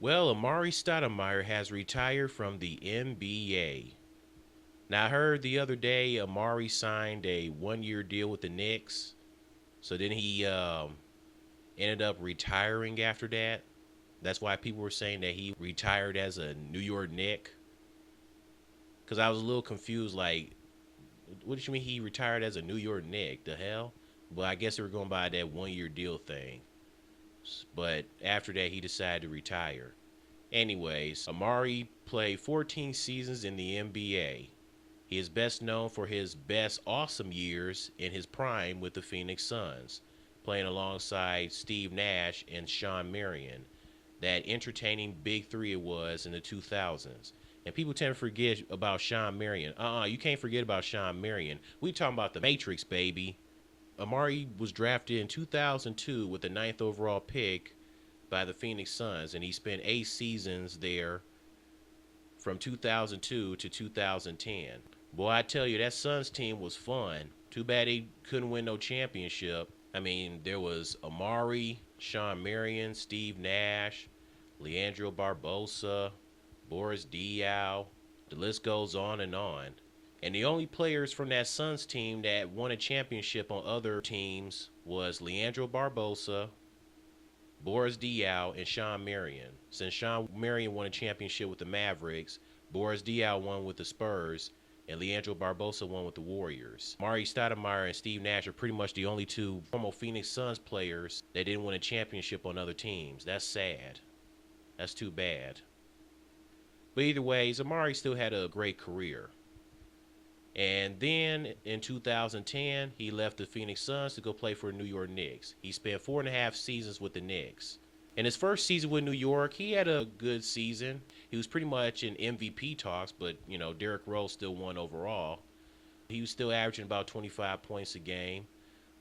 Well, Amare Stoudemire has retired from the NBA. Now, I heard the other day Amari signed a 1 year deal with the Knicks. So then he ended up retiring after that. That's why people were saying that he retired as a New York Knick. Because I was a little confused. Like, what do you mean he retired as a New York Knick? The hell? But I guess they were going by that 1 year deal thing. But after that, he decided to retire. Anyways, Amari played 14 seasons in the NBA. He is best known for his best awesome years in his prime with the Phoenix Suns, playing alongside Steve Nash and Shawn Marion. That entertaining big three it was in the 2000s. And people tend to forget about Shawn Marion. You can't forget about Shawn Marion. We talking about the Matrix, baby. Amari was drafted in 2002 with the ninth overall pick by the Phoenix Suns, and he spent 8 seasons there from 2002 to 2010. Boy, I tell you, that Suns team was fun. Too bad they couldn't win no championship. I mean, there was Amari, Shawn Marion, Steve Nash, Leandro Barbosa, Boris Diaw. The list goes on and on. And the only players from that Suns team that won a championship on other teams was Leandro Barbosa, Boris Diaw, and Shawn Marion. Since Shawn Marion won a championship with the Mavericks, Boris Diaw won with the Spurs, and Leandro Barbosa won with the Warriors. Amare Stoudemire and Steve Nash are pretty much the only two former Phoenix Suns players that didn't win a championship on other teams. That's sad. That's too bad. But either way, Amare still had a great career. And then in 2010, he left the Phoenix Suns to go play for the New York Knicks. He spent 4.5 seasons with the Knicks. In his first season with New York, he had a good season. He was pretty much in MVP talks, but, Derrick Rose still won overall. He was still averaging about 25 points a game.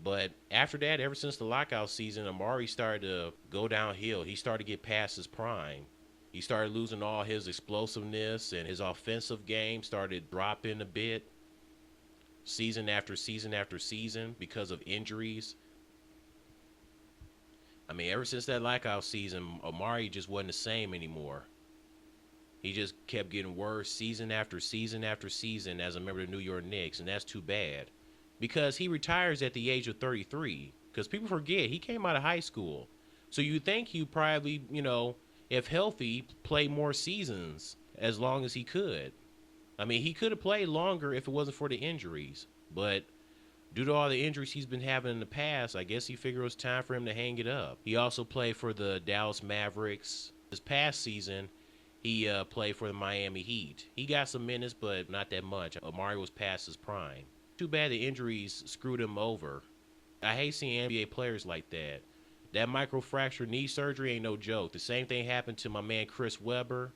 But after that, ever since the lockout season, Amare started to go downhill. He started to get past his prime. He started losing all his explosiveness, and his offensive game started dropping a bit season after season after season because of injuries. I mean, ever since that lockout season, Amare just wasn't the same anymore. He just kept getting worse season after season after season as a member of the New York Knicks, and that's too bad. Because he retires at the age of 33. Because people forget, he came out of high school. So you think he probably, if healthy, play more seasons as long as he could. I mean, he could have played longer if it wasn't for the injuries. But due to all the injuries he's been having in the past, I guess he figured it was time for him to hang it up. He also played for the Dallas Mavericks. This past season, he played for the Miami Heat. He got some minutes, but not that much. Amare was past his prime. Too bad the injuries screwed him over. I hate seeing NBA players like that. That microfracture knee surgery ain't no joke. The same thing happened to my man Chris Webber.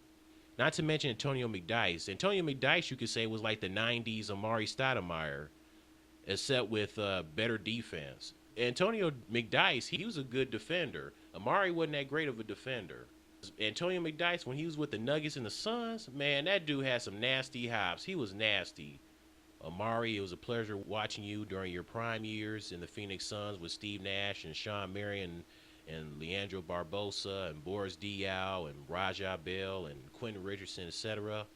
Not to mention Antonio McDyess. Antonio McDyess, you could say, was like the 90s Amare Stoudemire, except with better defense. Antonio McDyess, he was a good defender. Amare wasn't that great of a defender. Antonio McDyess, when he was with the Nuggets and the Suns, man, that dude had some nasty hops. He was nasty. Amare, it was a pleasure watching you during your prime years in the Phoenix Suns with Steve Nash and Shawn Marion and Leandro Barbosa and Boris Diaw and Rajah Bell and Quentin Richardson, etc.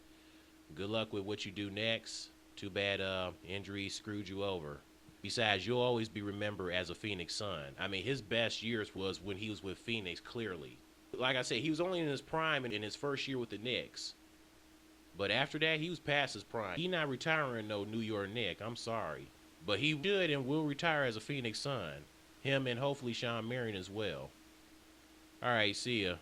Good luck with what you do next. Too bad injuries screwed you over. Besides, you'll always be remembered as a Phoenix Sun. I mean, his best years was when he was with Phoenix, clearly. Like I said, he was only in his prime in his first year with the Knicks. But after that, he was past his prime. He not retiring no New York Knick. I'm sorry. But he should and will retire as a Phoenix Sun. Him and hopefully Shawn Marion as well. All right, see ya.